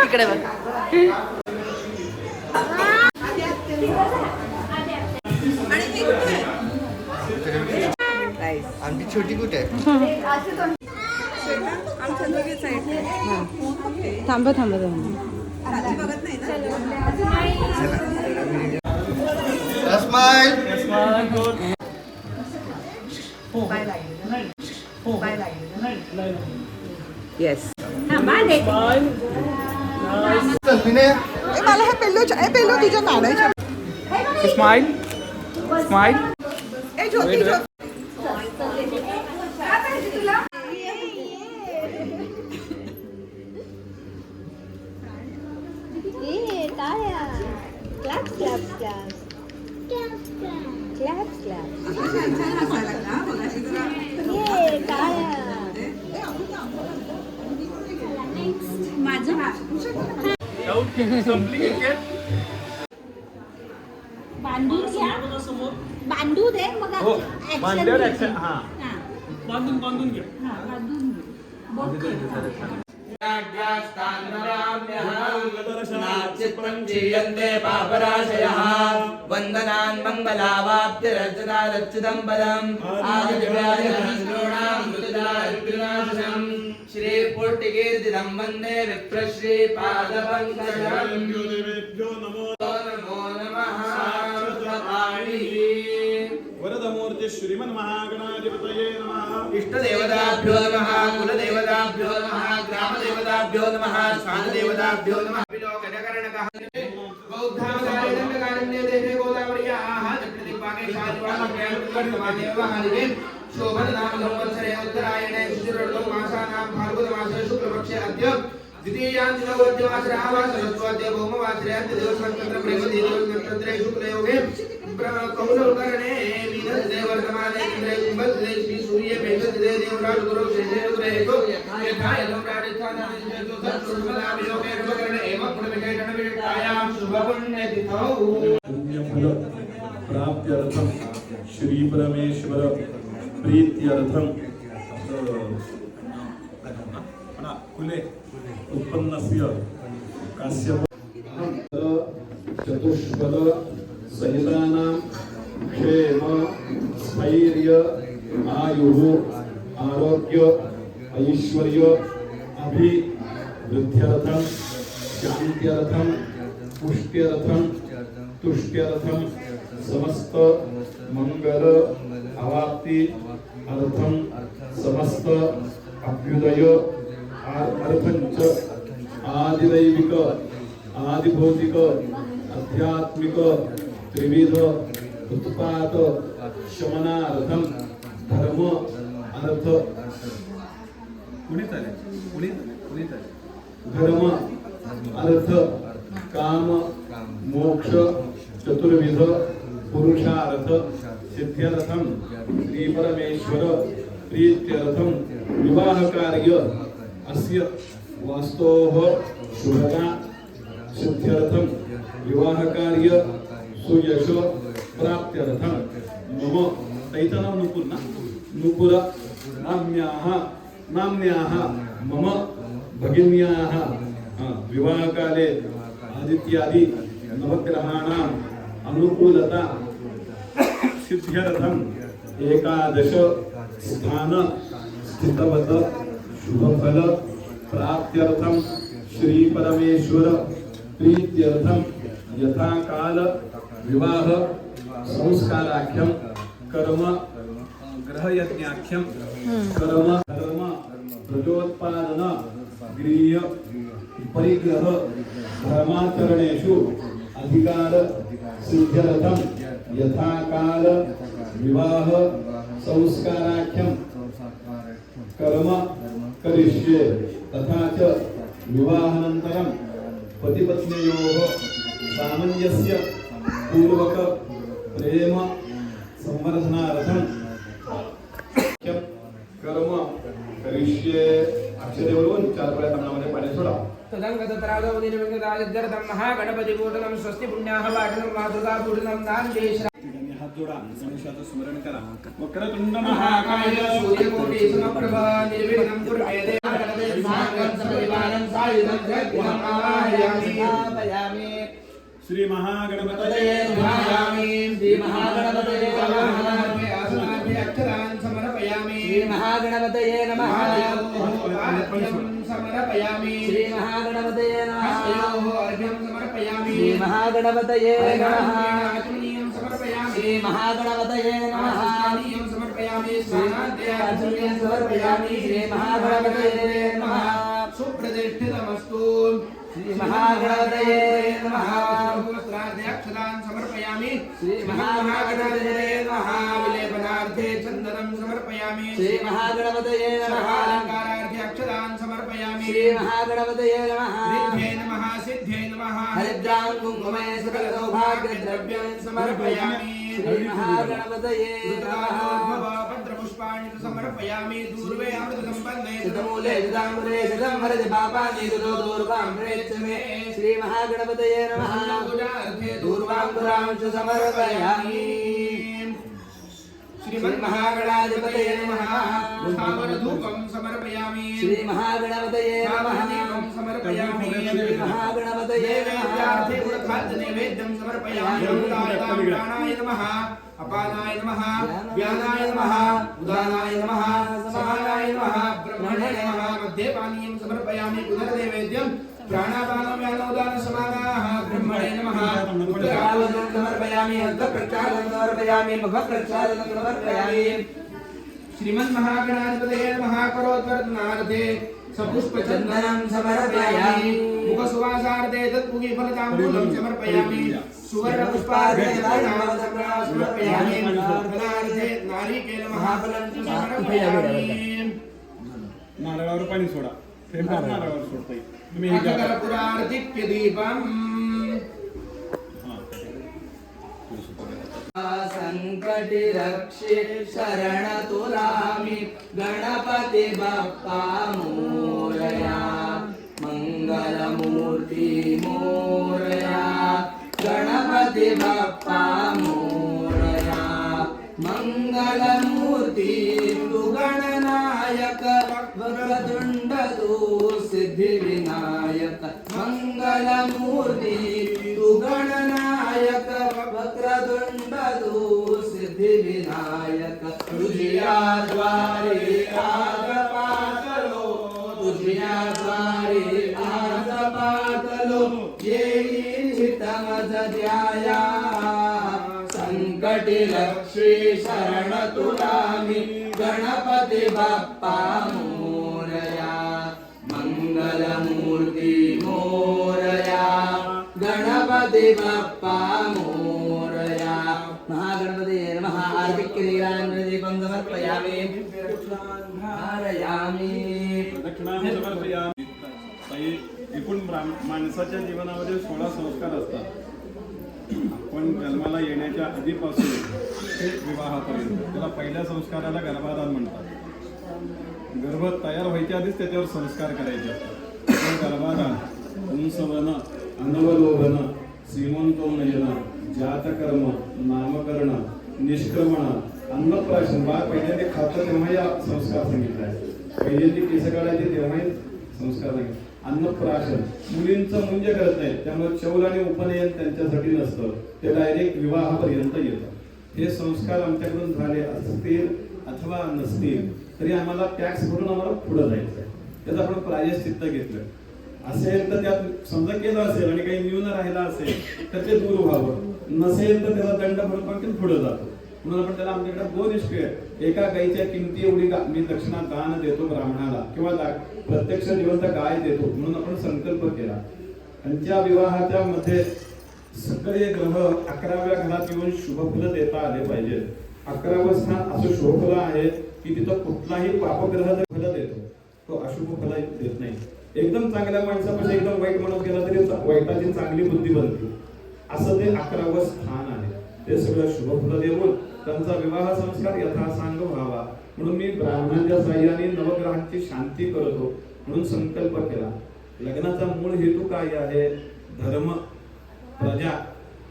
इकडे बघ. आमची छोटी कुठे आहे? थांबा थांबा थांबा. स्माइल. येस. मला हे पेल्लू तुझ्या काढायच्या. Smile smile. बांधून घ्या. बांधू दे मग बांधल्यावर ऍक्शन. हा बांधून घ्या. बांधून घे. वंदनान् मंगलावाप्तिरर्चनादच्युतं पदम् आदिव्याजनाशनम् श्री पुट्टिकीर्तिदं वन्दे विप्रश्री पादपङ्कजम्. नमो नमः. वरदमूर्ति श्रीमन् महागणाधिपतये नमः. इष्टदेवताभ्यो नमः. कुलदेवताभ्यो नमः. ग्रामदेवताभ्यो नमः. स्थानदेवताभ्यो नमः. विलोकनकरणकः बौद्धावतारिणकारिण्ये देवे गोदावर्याः चक्रदिक्पाके शालिवाहनप्रयाणकर्तमादेवहारिणे शोभननाम संवत्सरे उत्तरायणे शुचिर्वृद्धौ मासानां फाल्गुनमासे शुक्लपक्षे अद्य द्वितीयान्तिनवद्यवासरे आवासरस्वाद्य भौमवासरे अद्यदेवसंकल्पब्रह्मदेवनक्षत्रे शुक्लयोगे कौलकरणे वीरदे वर्तमाने इन्द्रे कुम्भदे श्री सूर्ये मेघदे देवराज गुरु शेषेन्द्रे एको यथा यदं प्राणिस्थानानिषेतो सत्सुर्वदाभियोगे नवकरणे एव गुणविशेषणविशिष्टायां शुभपुण्यतिथौ पुण्यफल प्राप्त्यर्थं श्री परमेश्वर प्रीत्यर्थं कुले उत्पन्नस्य काश्यप चतुष्फल सहितानां क्षेम स्थैर्य आयुः आरोग्य ऐश्वर्य अभिवृद्ध्यर्थं शान्त्यर्थं पुष्ट्यर्थं तुष्ट्यर्थं समस्त मंगल अवाप्ति अर्थं समस्त अभ्युदय अर्थंच आदिदैविक आदिभौतिक आध्यात्मिक त्रिविध उत्पात शमनार्थं धर्म अर्थ धर्म अर्थ काम मोक्ष चतुर्विध पुरुषार्थ सिद्ध्यर्थं श्री परमेश्वर प्रीत्यर्थं विवाह कार्य अस्य वास्तोः शुभता सिद्ध्यर्थं विवाह कार्य सुयश प्राप्त्यर्थं मम तैतनं नुपुर नाम्याः मम भगिन्याः विवाह काले आदित्यादि नवग्रहाणाम् अनुकूलता सिद्ध्यर्थं एकादश स्थान स्थितवत शुभफल प्राप्त्यर्थं श्री परमेश्वर प्रीत्यर्थं यथाकाल विवाह संस्काराख्यं कर्म ग्रहयज्ञाख्यं कर्म धर्म प्रजोत्पादन गृह परिग्रह धर्माचरणेषु अधिकार सिद्ध्यर्थं यथाकाल विवाह संस्काराख्यं कर्म करिष्ये तथा च विवाहानन्तरं पतिपत्न्योः सामञ्जस्य पूर्वक प्रेम संवर्धनार्थं कर्म करिष्ये. अक्षरे बोलून 4 वेळा तमनामध्ये पाणी सोडा. तदंगतत्रादवदिनविघ्नराजर्दं महागणपतिपूजनं स्वस्ति पुण्याः वाचनं मातृका पूजनं दानदेश हात जोडा गणेशाचं स्मरण करा. वक्रतुंड महाकाय सूर्यकोटि समप्रभ निर्विघ्नं कुरु मे देव गणपतिर्मागं सपरिवारं सायुधं जगद्गुहं आवाहयामि श्री महागणपतये ध्यायामि श्री महागणपतये नमः आसनार्थे अक्षरान् समर्पयामि श्री महागणपतये नमः अर्घ्यं समर्पयामि श्री महागणपतये नमः अर्घ्यं समर्पयामि श्री महागणपतये नमः आत्मनीयं समर्पयामि श्री महागणपतये नमः स्नानीयं समर्पयामि स्नानाद्याचमनीयं समर्पयामि श्री महागणपतये नमः सुप्रतिष्ठितमस्तु श्री महागणपतये नमः वस्त्राद्याक्षदान् समर्पयामि श्री महागणपतये नमः विलेपनार्थे चन्दनं समर्पयामि श्री महागणपतये नमः अलङ्कारार्थे अक्षदान् समर्पयामि श्री महागणपतये नमः सिद्ध्यै नमः सिद्ध्यै नमः हरिद्रां कुङ्कुमे सकल सौभाग्यद्रव्यं समर्पयामि श्री महागणपतये नमः पत्रपुष्पाणि समर्पयामि दूर्वे अमृतसम्पन्ने सिद्धमूले सिद्धाङ्गुले सिद्धं पापानि दूर्वां प्रेच्छमे श्री महागणपतये नमः दूर्वाङ्कुरां च समर्पयामि श्रीमन्महागणाधिपतये नमः स्थावरधूपं समर्पयामि श्री महागणपतये नमः समर्पयामि श्री महागणपतये नमः गुणखाद्यनैवेद्यं समर्पयामि प्राणाय नमः अपानाय नमः व्यानाय नमः उदानाय नमः समानाय नमः ब्रह्मणे नमः मध्ये पानीयं समर्पयामि पुनर्नैवेद्यं प्राणापानं व्यानोदान समानाः ब्रह्मणे नमः उत्तरावधं समर्पयामि अन्तःप्रक्षालनं समर्पयामि मुखप्रक्षालनं समर्पयामि श्रीमन्महागणाधिपतये नमः करोत्वर्धनार्थे सपुष्पचन्दनं समर्पयामि मुखसुवासार्थे तत्पुगीफलताम्बूलं समर्पयामि सुवर्णपुष्पार्थे समर्पयामि फलार्थे नारिकेलमहाफलं च समर्पयामि नारळावर पाणी सोडा. नारळावर सोडता येईल. तुम्ही हे करा. कर्पूरार्तिक्यदीपम् संकटी रक्षे शरण तुलामी गणपती बाप्पा मोरया मंगलमूर्ती मोरया गणपती बाप्पा मोरया मंगलमूर्ती तू गणनायक वक्रतुंड तू सिद्धिविनायक मंगलमूर्ती तू गणनायक वक्रतुंड तू सिद्धिविनायक तुझ्या द्वारे आज पातलो तुझ्या द्वारे आज पातलो येईल चितमज द्याया संकटी लक्ष्मी शरण तुलामी गणपती बाप्पा मोरया मंगलमूर्ती मोरया गणपती बाप्पा मोरया महागणपतये नमः आर्तिक्यदीपं समर्पयामि धारयामि प्रदक्षिणां समर्पयामि. ताई, एकूण माणसाच्या जीवनामध्ये 16 संस्कार असतात. आपण जन्माला येण्याच्या आधीपासून ते विवाहापर्यंत त्याला पहिल्या संस्काराला गर्भाधान म्हणतात. गर्भ तयार व्हायच्या आधीच त्याच्यावर संस्कार करायचे असतात. गर्भाधान, पुंसवन, अनवलोभन, सीमंतोन्नयन, जातकर्म, नामकरण, निष्क्रमण, अन्नप्राशन. बाळ पहिल्यांदा खातं तेव्हा या संस्कार सांगितले आहे. पहिल्यांदा केस काढायचे तेव्हाही संस्कार सांगितले. अन्नप्राशन, मुलींचं मुंज करत नाही त्यामुळे चौल आणि उपनयन त्यांच्यासाठी नसतं, ते डायरेक्ट विवाहापर्यंत येतं. हे संस्कार आमच्याकडून झाले असतील अथवा नसतील तरी आम्हाला टॅक्स भरून आम्हाला पुढे जायचं आहे. त्याचं आपण प्रायश्चित्त घेतलं असेल तर त्यात समजा केलं असेल आणि काही न्यून राहिला असेल तर ते दूर व्हावं, नसेल तर त्याला दंड भरून पण पुढे जातो. म्हणून आपण त्याला आमच्याकडे 2 निष्क्रिय, एका गायीच्या किमती एवढी मी दक्षिणा दान देतो ब्राह्मणाला किंवा प्रत्यक्ष जिवंत गाय देतो म्हणून आपण संकल्प केला. त्यांच्या विवाहाच्या मध्ये सगळे ग्रह 11व्या घरात येऊन शुभफल देता आले पाहिजे. 11वं स्थान असं शुभफल आहे की तिथं कुठलाही पापग्रह जर फल देतो तो अशुभ फल देत नाही. एकदम चांगल्या माणसापासून एकदम वाईट माणूस गेला तरी वाईटाची चांगली बुद्धी बनते. असं ते 11वं स्थान आहे. ते सगळं शुभफल देऊन त्यांचा विवाह संस्कार यथासांग व्हावा म्हणून मी ब्राह्मणांच्या साह्याने नवग्रहांची शांती करतो म्हणून संकल्प केला. लग्नाचा मूळ हेतू काय आहे? धर्म, प्रजा,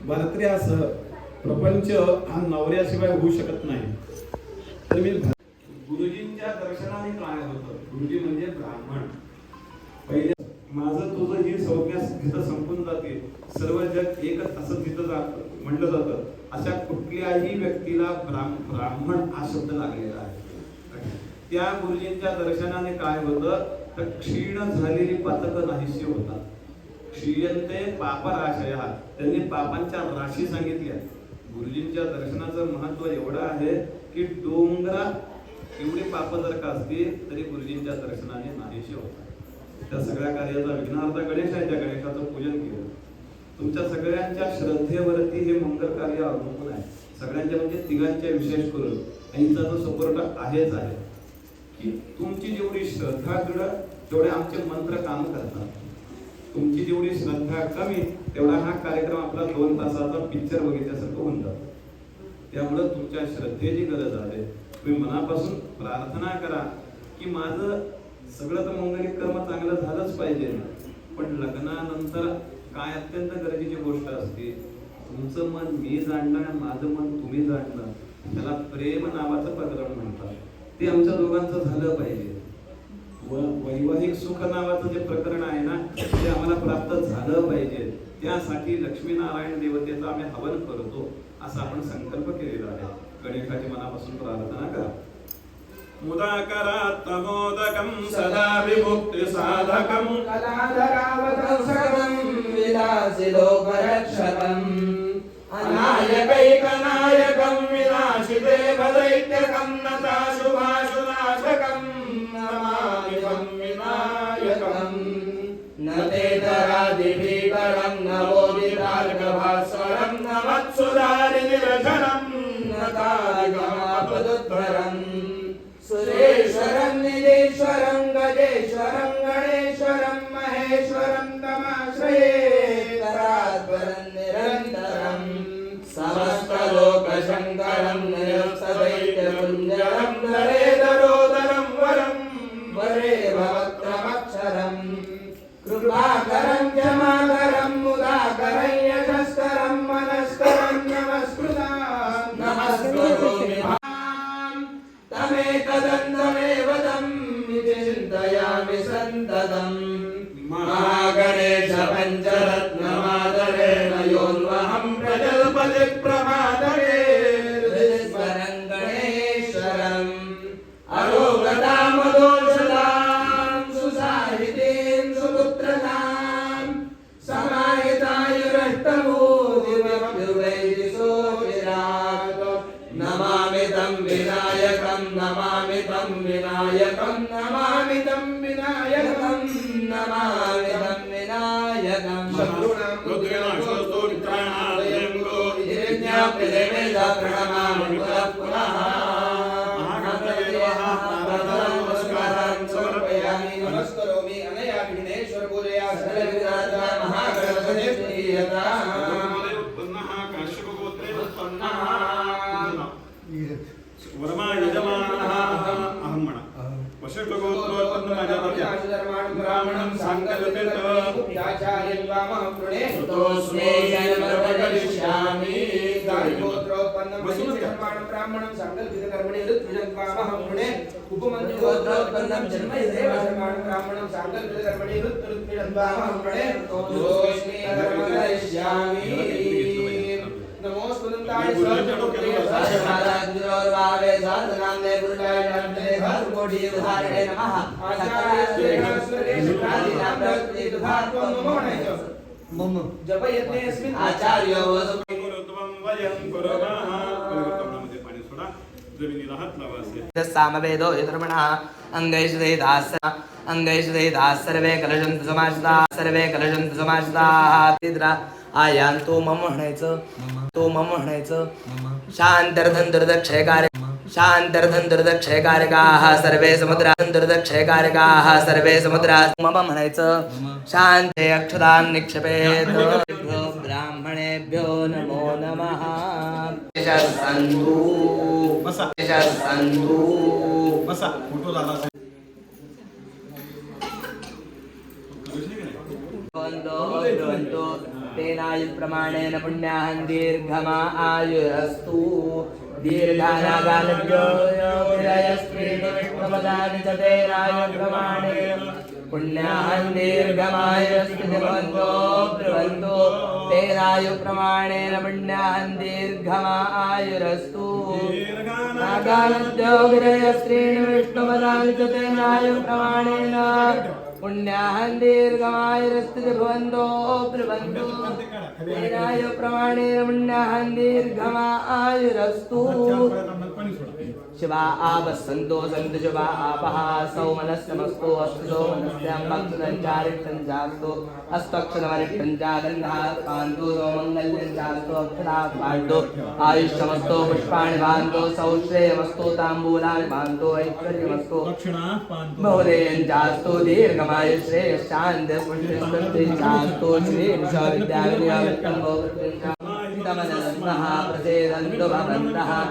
भरत्र्यासह प्रपंच हा नवऱ्याशिवाय होऊ शकत नाही. तर मी गुरुजींच्या दर्शनाने काय होतं? गुरुजी म्हणजे ब्राह्मण. पहिले माझं तुझं ही संज्ञा जिथं संपून जाते, सर्व जग एकच असं तिथं म्हटलं जातं. अशा कुठल्याही व्यक्तीला ब्राह्मण हा शब्द लागलेला आहे. त्या गुरुजींच्या दर्शनाने काय होतं? तर क्षीण झालेली पातकं नाहीशी होतात. क्षीयन्ते पापराशया, त्यांनी पापांच्या राशी सांगितल्या. गुरुजींच्या दर्शनाचं महत्व एवढं आहे की डोंगरात एवढे पाप जर का असतील तरी गुरुजींच्या दर्शनाने नाहीशी होतात. त्या सगळ्या कार्याचा विघ्नहर्ता गणेश आहे, त्या गणेशाचं पूजन केलं. तुमच्या सगळ्यांच्या श्रद्धेवरती हे मंगल कार्य अवलंबून आहे. सगळ्यांच्या म्हणजे तिघांच्या विशेष करून यांचा जो सपोर्ट आहेच आहे की तुमची जेवढी श्रद्धा दृढ तेवढे आमचे मंत्र काम करतात. तुमची जेवढी श्रद्धा कमी तेवढा हा कार्यक्रम आपला 2 तासाचा पिक्चर बघितल्यासारखं होऊन जातो. त्यामुळे तुमच्या श्रद्धेची गरज आहे. तुम्ही मनापासून प्रार्थना करा की माझं सगळं तर मंगलिक कर्म चांगलं झालंच पाहिजे, पण लग्नानंतर काय अत्यंत गरजेची गोष्ट असते, तुमचं मन मी जाणलं आणि माझं मन तुम्ही जाणलं. त्याला प्रेम नावाचं प्रकरण म्हणतात. ते आमच्या दोघांचं झालं पाहिजे. वैवाहिक सुख नावाचं जे प्रकरण आहे ना, ते आम्हाला प्राप्त झालं पाहिजे. त्यासाठी लक्ष्मीनारायण देवतेचा आम्ही हवन करतो असा आपण संकल्प केलेला आहे. गणेशाची मनापासून प्रार्थना करा. मुदाकरात् तमोदकं सदा विमुक्ति साधकं कलाधरावतंसकं विलासि लोकरक्षकं अनायकैकनायकं विनाशिदेवदैत्यकं नताशुभाशुनाशकं नमामि तं विनायकं. न तेतरादिभीकरं न बोधितार्कभास्वरं न मत्सुधारिनिरशनं न तारिकमापदुद्धरं. सुरेश्वरं निजेश्वरं गजेश्वरं गणेश्वरं महेश्वरं तमाश्रये. तरात्परं निरन्तरं समस्तलोकशङ्करं निरस्तदैत्यकुञ्जरं धरेदरोदरं वरं वरे भवत्रमक्षरं. कृपाकरं क्षमाकरं मुदाकरं यशस्करं मनस्करं नमस्कृतां नमस्करोमि. तमेकदन्तमेव तं चिन्तयामि सन्ततं. महागणेश पञ्चरत्नमादरेण योऽन्वहं प्रजल्पति प्रमादरे. हृदिस्वरं गणेश्वरम् अरोगतामदोषदां सुसाहितीं सुपुत्रतां समाहितायुरष्टभूतिमभ्युवैदिशोऽचिरात्. नमामि तं विनायकं नमामि तं विनायकं नमामि तं विनायकं नमामि तं विनायकं. शत्रूणां रुद्रेणाशोऽस्तु मित्राणादयङ्गो हिरण्याप्यदेवेदा प्रणमामि पुनः पुनः. नमस्कारं समर्पयामि. नमस्करोमि अनया विघ्नेश्वर पूजया सकलविघ्नार्ता महागणपतिः प्रीयताम्. वर्मा यजमानः अहं म्हणा. वशिष्ठगोत्रोत्पन्न माझ्या ब्राह्मणं सांकल्पित याचार्यं वामः प्रणे सुतोस्मे जन्मर्वकरिष्यामि. गायगोत्रोत्पन्नं ब्राह्मणं सांकल्पित कर्मणि ऋत्विजं वामः प्रणे उपमन्युगोत्रोत्पन्नं जन्मयदेवशर्माणं ब्राह्मणं सांकल्पित कर्मणि ऋत्विजं वामः प्रणे सुतोस्मे जन्मर्वकरिष्यामि. नमोस्तु दन्ताय सर्वमादाद्योर्भावे साधनाम्ने गुरुलाय नमः हरकोटि उदाहरणे नमः. आचार्य श्रेष्ठादिनां प्रति दुधात्वं नमोनयः. मम जपयज्ञेऽस्मिन् आचार्यो गुरुत्वं वयं कुर्मः. परिवर्तनामध्ये पाणी सोडा. जमिनीला हात लावा. सामवेदो यधर्मणः अंगैषु देहिताः सर्वे कलशन्तु समाश्रिताः सर्वे कलशन्तु समाश्रिताः. तिद्रा आयान्तो मम म्हणायचं. तो मम म्हणायचं. शांत्यर्थं दुर्दक्षयकारकाः सर्वे समुद्राः सर्वे समुद्राः. मम म्हणायचं. शान्ते अक्षतां निक्षेपेत्. ब्राह्मणेभ्यो नमो नमः. संतु बसा. फोटो झाला. तेनायुप्रमाणेन पुण्याहं दीर्घमा आयुरस्तु दीर्घानागालद्योयस्त्रीविष्णुपदानि च तेनायुप्रमाणेन पुण्याहं दीर्घमायुरस्तिभवन्तो ब्रुवन्तो तेनायुप्रमाणेन पुण्याहं दीर्घमा आयुरस्तु नागालद्योगिरयस्त्रीणि विष्णुपदानि च तेनायुप्रमाणेन पुण्याहं दीर्घमायुरस्तिभवन्तो ब्रुवन्तो तेनायुप्रमाणेन पुण्याहं दीर्घमा आयुरस्तु शिवा आपस्सन्तो सन्तु शिवा आपः सौमनस्समस्तो अस्तु सौमनस्यां भक्तदञ्चारिष्टञ्चास्तु अस्तक्षणमरिष्टञ्चागन्धा कान्तो सौमङ्गल्यञ्चास्तु अक्षरापाण्डो आयुष्यमस्तो पुष्पाणि भान्तो सौश्रेयमस्तो ताम्बूलानि भान्तो ऐश्वर्यमस्तो बहुदेयञ्चास्तु दीर्घमायुश्रेयश्चान्त्यपुण्यस्तुतिश्चास्तु श्रीविश्वविद्यालयविष्टम्भो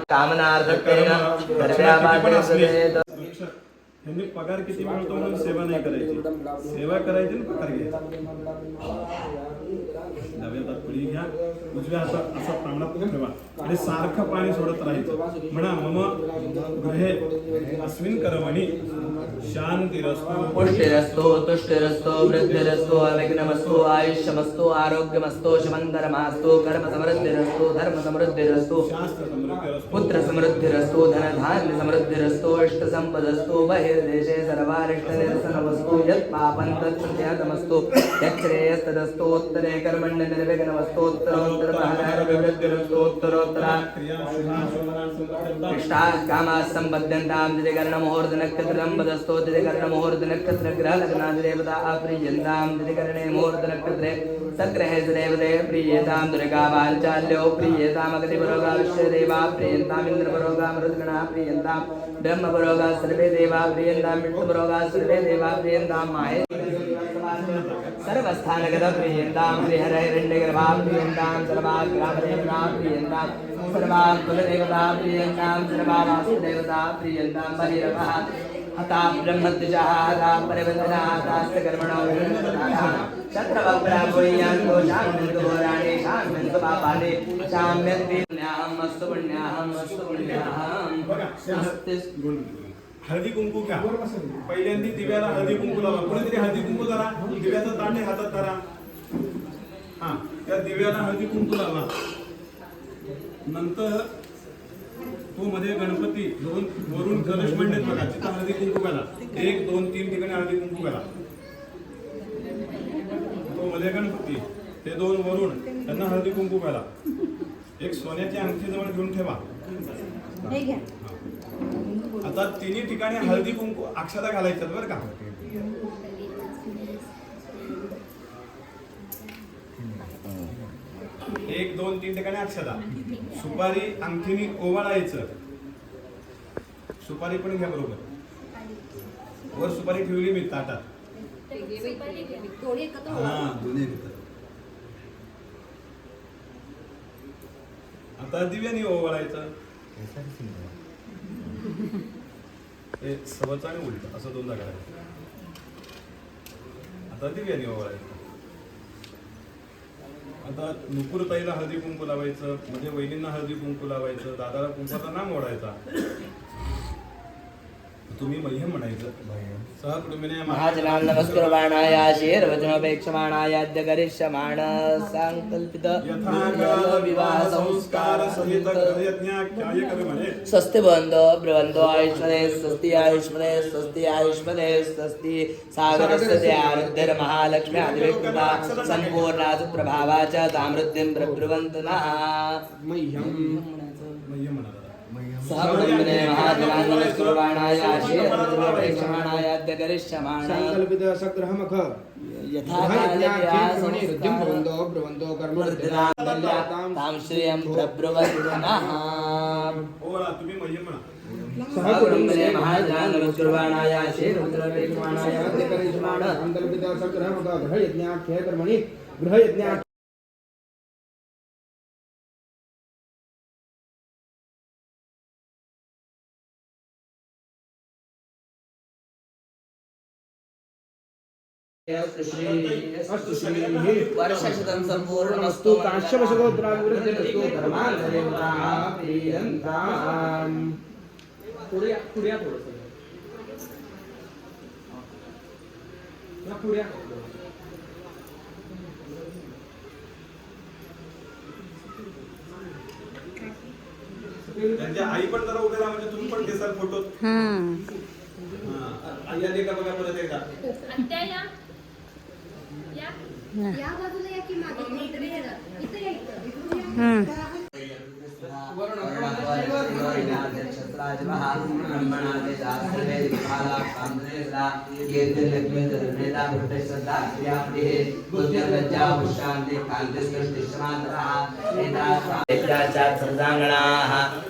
कामनार्थत्वेन यांनी पगार किती मिळतो म्हणून सेवा नाही करायची, सेवा करायची आणि पगार घ्यायचा. डाव्या हातात पुढे घ्या, उजव्या हातात असा तांबडा ठेवा आणि सारखं पाणी सोडत राहायचं. म्हणा मम गृहे अस्मिन कर्मणि शांतिरस्तु पुष्टिरस्तु तुष्टिरस्तु वृद्धिरस्तु अविघ्नमस्तु आयुष्यमस्तु आरोग्यमस्तु शुभंकरमास्तु कर्म समृद्धिरस्तु धर्म समृद्धिरस्तु शास्त्र समृद्धिरस्तु पुत्र समृद्धिरस्तु धनधान्य समृद्धिरस्तु इष्ट संपदस्तु बहिर्देशे सर्वारिष्टनिरसनमस्तु यत् पापं तत्प्रत्यागमस्तु यच्छ्रेयस्तदस्तु उत्तरे कर्मण्य निर्विघ्नमस्तु उत्तरोत्तरमहाराजविवृद्धिरस्तु उत्तरोत्तरा इष्टाः कामाः सम्पद्यन्तां दिदिकर्णमुहूर्तनक्षत्रं वदस्तु दिदिकर्णमुहूर्तनक्षत्रग्रहलग्नादिदेवता अप्रीयन्तां दिदिकर्णे मुहूर्तनक्षत्रे सग्रहे सुदेवते प्रीयतां दुर्गा वाञ्चाल्यो प्रीयतामगतिपरोगा विश्वदेवा प्रीयन्तां इन्द्रपरोगा मरुद्गणा प्रीयन्तां ब्रह्मपरोगा सर्वे देवा प्रीयन्तां विष्णुपरोगा सर्वे देवा प्रीयन्तां माहे सर्वस्थानगत प्रीयन्तां श्रीहरहिरण्यगर्भा प्रीयन्तां सर्वाग्रामदेवता प्रीयन्तां सर्वाकुलदेवता प्रीयन्तां सर्वावास्तुदेवता प्रीयन्तां बलिरवः हता ब्रह्मद्विजः हता परिवन्दना हतास्य कर्मणो शत्रवक्राभूयान्तो शाम्यन्तुराणे शाम्यन्तु पापाने शाम्यन्ति पुण्याहम् अस्तु पुण्याहम् अस्तु पुण्याहम् हळदी कुंकू घ्या. पहिल्यांदा दिव्याला हळदी कुंकू लावा. कोणीतरी हळदी कुंकू धरा, दिव्याचा तांडे हातात धरा. हा, त्या दिव्याला हळदी कुंकू लावा. नंतर तो मध्ये गणपती दोन वरून कलश मंडळ बघा, तिथं हळदी कुंकू घाला. 1 2 3 ठिकाणी हळदी कुंकू घाला. तो मध्ये गणपती, ते 2 वरून त्यांना हळदी कुंकू घाला. एक सोन्याची अंगठी जवळ घेऊन ठेवा. हे घ्या. आता तिन्ही ठिकाणी हळदी कुंकू अक्षता घालायच्यात बरं का. 1 2 3 ठिकाणी अक्षता. सुपारी अंगठीने ओवाळायचं. सुपारी पण घ्या बरोबर. वर सुपारी ठेवली मी ताटात. हा, दोन्ही एकत्र. आता दिव्याने ओवाळायचं. हे सवच आणि उलट असं 2दा करायचं. आता दिव्याने ओवाळायचं. आता नुपूर ताईला हळदी कुंकू लावायचं, म्हणजे वहिनींना हळदी कुंकू लावायचं, दादाला कुंकूचा नाम ओढायचा. तुम्ही मह्यम म्हणायचं. सहकुटुंबिने महाजनां नमस्कुर्वाणाय शीर्वचनोपेक्षमाणाय अद्य करिष्यमाण संकल्पित विवाह संस्कार सहित यज्ञाख्याय कर्मणे स्वस्ति भवन्तो ब्रुवन्तो आयुष्मदे स्वस्ति आयुष्मदे स्वस्ति आयुष्मदे स्वस्ति सागरस्य महालक्ष्म्यादिविकृता सम्पूर्णा सुप्रभावा च तामृद्धिं प्रब्रुवन्तु नः. मह्यम म्हणाला. सहकुटुम्बिने महाजनां नमस्कुर्वाणाय शीर्वचनोपेक्षमाणाय अद्य करिष्यमाण संकल्पित सग्रहमख यथा तां श्रियं प्रब्रुवन्तु नः. ओला तुम्ही मह्यम म्हणा. सहकुटुम्बिने महाजनां नमस्कुर्वाणाय शीर्वचनोपेक्षमाणाय अद्य करिष्यमाण संकल्पित सग्रहमख गृहयज्ञाख्याय कर्मणि गृहयज्ञा अस्तु श्रीः वर्षशतं पूर्णमस्तु काश्यपशगोत्राभिवृद्धिरस्तु धर्मान्तरेन्द्राः प्रीयन्ताम् पुढे या थोडंसं. पुढे या. त्यांच्या आई पण जरा उभे राहा म्हणजे तुम्ही पण दिसाल फोटो. आई आली का बघा परत एकदा. या बाजूला या की मागे इकडे या. इथे या इकडे.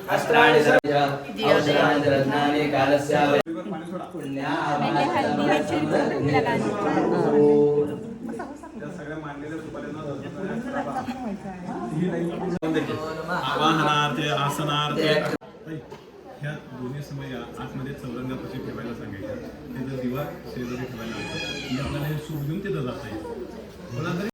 अस्त्राणि औषधानि रत्नानि कालस्य त्या सगळ्या मांडलेल्या सुपाऱ्यांना आवाहनार्थ आसनार्थ ह्या दोन्ही समय आतमध्ये चौरंगापाशी ठेवायला सांगायचं. त्याचा दिवा शेजारी ठेवायला म्हणजे आपल्याला हे सूप घेऊन तिथं जाता येईल. मला तरी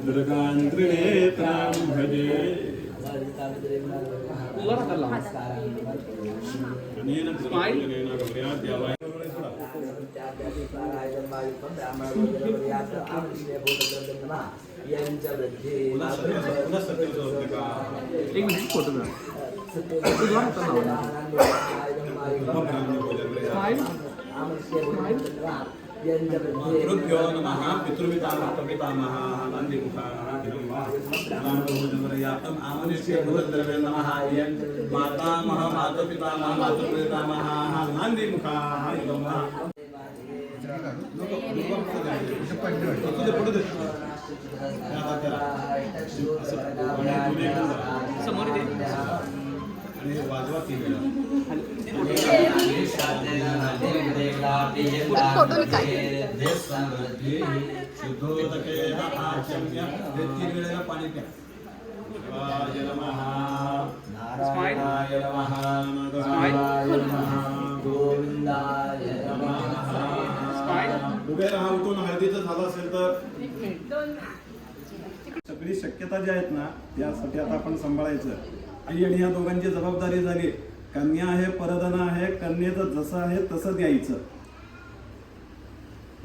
दुर्गां त्रिनेत्रां भजे अनेन कृपालेन गौर्याद्यावाय एक मिनिट फोटो घ्या. मातृभ्यो नमः पितृपितामहः नन्दिमुखाः आमनिष्य भूतद्रव्ये नमः मातामह मातृपितामह मातृपितामहाः नन्दिमुखाः समोर इथे. आणि वाजवा ती वेळा. तीन वेळेला पाणी प्या. शिवाय नमः नारायणाय नमः माधवाय नमः गोविंदाय नमः. उभे राहा. उठून हळदीचं झालं असेल तर सगळी शक्यता ज्या आहेत ना त्यासाठी आता आपण सांभाळायचं. आई आणि या दोघांची जबाबदारी झाली. कन्या आहे परधन आहे. कन्येचं जसं आहे तसं द्यायचं.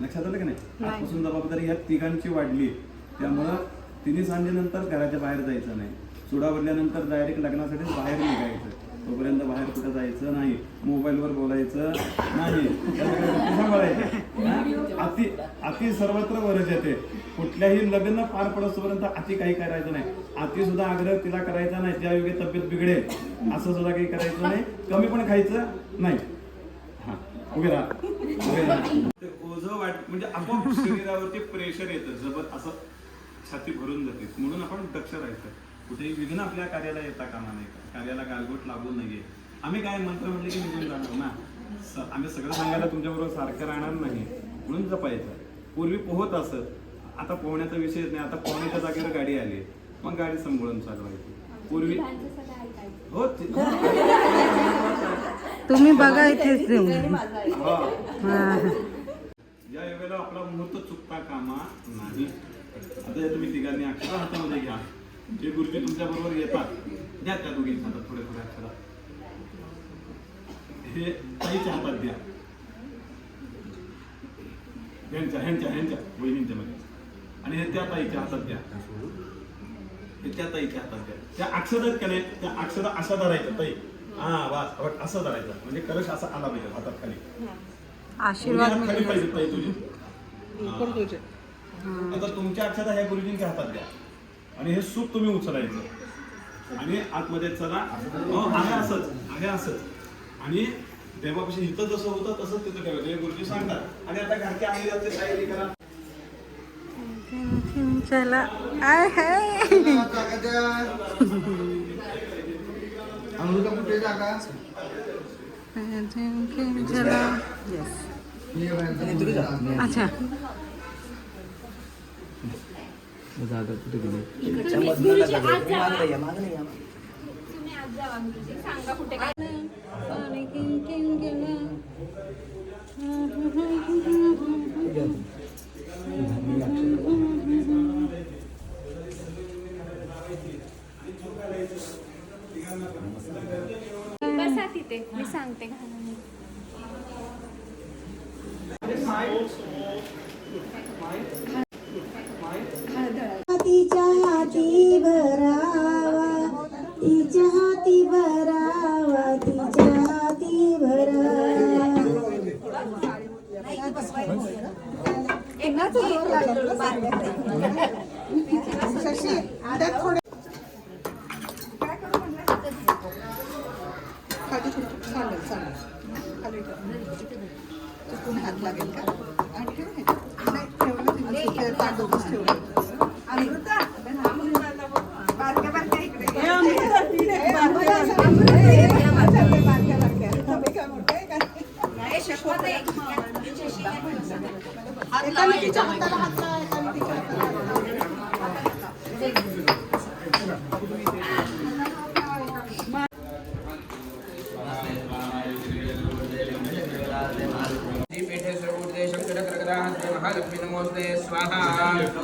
लक्षात आलं की नाही. आजपासून जबाबदारी ह्या तिघांची वाढली. त्यामुळं तिन्ही सांजेनंतर घराच्या बाहेर जायचं नाही. चुडावरल्यानंतर डायरेक्ट लग्नासाठी बाहेर निघायचं. तोपर्यंत बाहेर कुठं जायचं नाही. मोबाईलवर बोलायचं नाही. सांभाळायचं. अति सर्वत्र वरज येते. कुठल्याही लग्न पार पडोपर्यंत अति काही करायचं नाही. अति सुद्धा आग्रह तिला करायचा नाही. त्या योग्य तब्येत बिघडेल असं सुद्धा काही करायचं नाही. कमी पण खायचं नाही. हा उभे राहा. उभे राहा. ओझं वाट म्हणजे आपोआप शरीरावरती प्रेशर येतं. जबर असं छाती भरून जाते. म्हणून आपण दक्ष राहायचं. कुठेही विघ्न आपल्या कार्याला येता कामा नाही. कार्याला गालबोट लागू नये. आम्ही काय मंत्र म्हटले की निघून जाणार ना. आम्ही सगळं सांगायला तुमच्याबरोबर सारखं राहणार नाही. म्हणून जपायचं. पूर्वी पोहत असत. आता पोहण्याचा विषयच नाही. आता पोहण्याच्या जागेवर गाडी आली. मग गाडी सांभाळून चालवायची. पूर्वी हो तुम्ही बघा इथेच या वेळेला आपला मुहूर्त चुकता कामा नाही. आता हे तुम्ही तिघांनी अक्षर हातामध्ये घ्या. जे गुरुजी तुमच्या बरोबर येतात द्या त्या दोघींच्या हातात थोडे थोडे अक्षर. हे ताईच्या हातात द्या. ह्यांच्या वहिनींच्या मध्ये. आणि हे त्या ताईच्या हातात द्या. हे त्या ताईच्या हातात द्या. त्या अक्षरात का नाही त्या अक्षर असा धरायचं. ताई हा वास असं धरायचं. म्हणजे कलश असा आला पाहिजे हातात खाली. आशीर्वाद खाली पाहिजे ताई तुझी. आता तुमच्या अक्षता ह्या गुरुजींच्या हातात द्या. आणि हे सूप तुम्ही उचलायचं. आणि आतमध्ये चला आहे असंच. आणि देवापाशी इथं जसं होतं तसंच तिथं ठेवायचं. हे गुरुजी सांगतात. आणि आता घरच्या आईला तयारी करा. चला अंगोळ अमृता कुठे जागा अच्छा जागा कुठे गेली तुम्ही आज जावा गुरुजी. सांगा कुठे काय बसा तिथे मी सांगते घालून. तिच्या हाती भरावा तिच्या हाती भरावा तिच्या हाती भरावा शशी त्यात थोडे खाली ठेव. चालेल चालेल खाली ठेव. चुकून हात लागेल का आणि ठेव हे. नाही ठेवलं तिने ताट दोघंच ठेवलं. अमृता बारक्या बारक्या इकडे एकामेकीच्या हाताला हात लावा, एकामेकीच्या हाताला. पीठे सर्वोदय शंकर कर्कदाः श्री महालक्ष्मी नमोस्ते स्वाहा महाविष्णु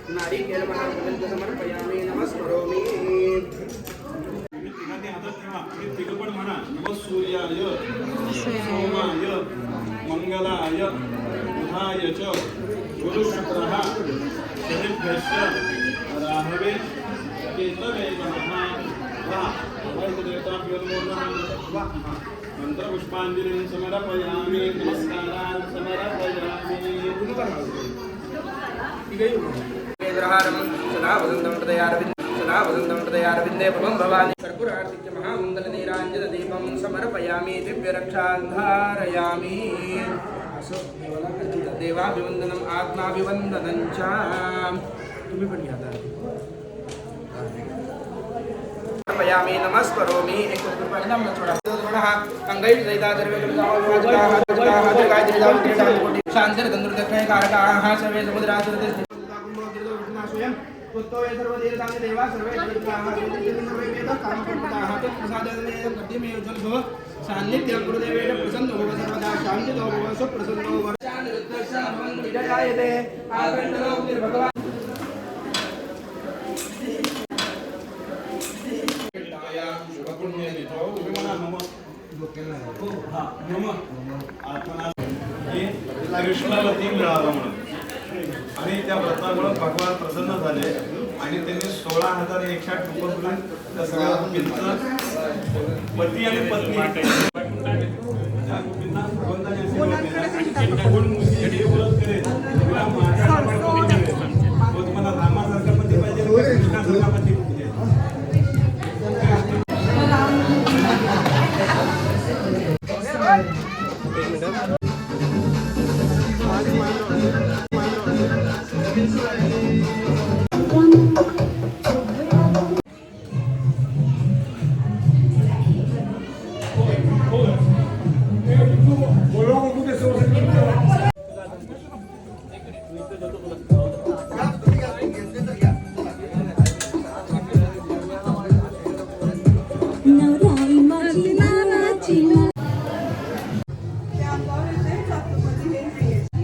नारिकेल महाप्रबंध समर्पयामि नमस्करोमि. तिघ पण म्हणा नमः सूर्याय सोमाय मंगलाय बुधाय च गुरुशुक्रः शनिभ्यश्च राहवे केतवे नमः. मंत्रपुष्पांजलिं समर्पयामि नमस्कारान् समर्पयामि. सदा वसन्तं हृदयारविन्दे प्रभं भवानि कर्पूरार्तिक्य महामङ्गलनीराञ्जनदीपं समर्पयामि दिव्यरक्षां धारयामि. देवाभिवन्दनम् आत्माभिवन्दनं च. तुम्ही पण घ्या समर्पयामि नमस्करोमि. एक कृपानां थोडा अंगैः सहिता सर्वे शान्तिर्धनुर्दक्षिणे कारकाः सर्वे समुद्रासुरते स्वयं पुत्रो ये सर्वदेवतानि देवा सर्वे देवताः सर्वे वेद कामपण्डिताः तत्प्रसादेन गद्यमे उज्ज्वलभव सान्निध्यं गुरुदेवेन प्रसन्नो भव सर्वदा शान्तितो भव सुप्रसन्नो भव. शान्तिरुत्तरं विजयायते आकण्डलो निर्भगवान् कृष्णवती मिळाला म्हणून आणि त्या व्रतामुळे भगवान प्रसन्न झाले आणि त्यांनी 16,108 रुपये मिळून त्या सगळ्या गोपींचं पती आणि पत्नी त्या गोपींना भगवंताने तुम्हाला रामासारखा पती पाहिजे कृष्णासारखा पती पाहिजे.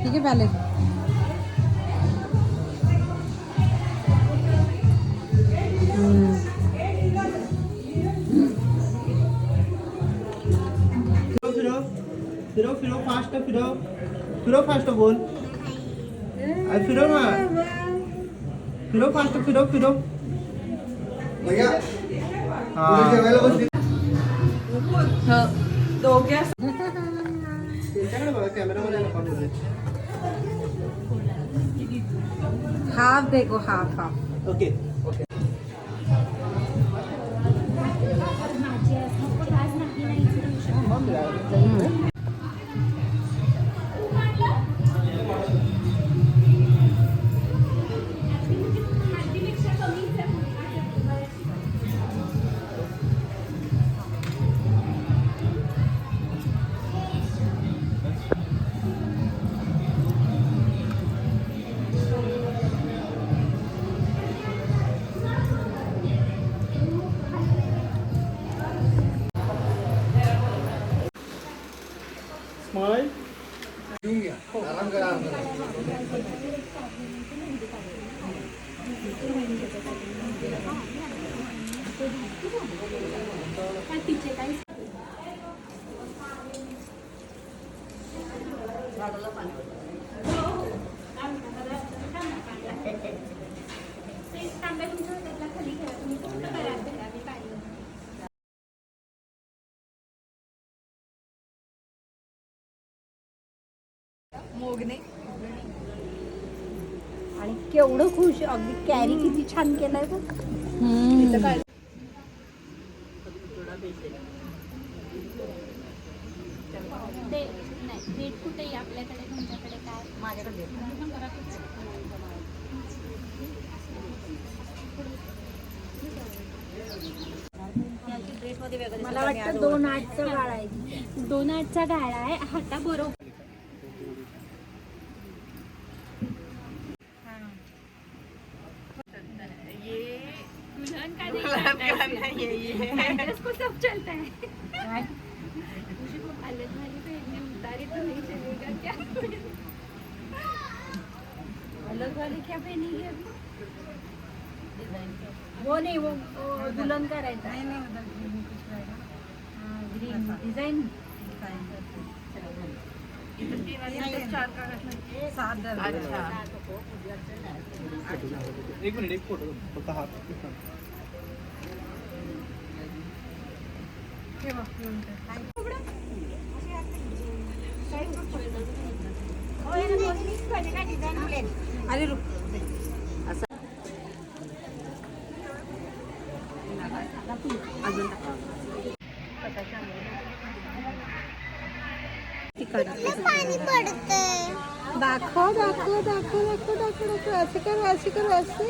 ठीक है पहले फिरो फास्ट फिरो फास्ट बोल. फिरो ना फिरो फास्ट फिरो. भैया हाँ जेवायला बसली. त्यांच्याकडे बघा कॅमेरामध्ये नका बोलू. हाफ देखो हाफ हाफ ओके स्माइल. घेऊन घ्या आराम करा आराम करा. मोगने आणि केवढं खुश अगदी कॅरी किती छान केलाय बघ. डेट कुठे आपल्याकडे तुमच्याकडे काय माझ्याकडे मला वाटतं 2/8चा गाळा आहे. 2/8चा गाळा आहे हाता बरोबर. को सब चलता है. अलग वाली पहनने उतारी तो नहीं चलेगा क्या? अलग वाली क्या पहनेगी अभी? वो नहीं वो दुल्हन का रहता है. Green design. एक मिनिट, एक फोटो फक्त हात. अरे रुक पाणी पडते. दाखव दाखव दाखव दाखव दाखव दाखव असे कर असे कर असे.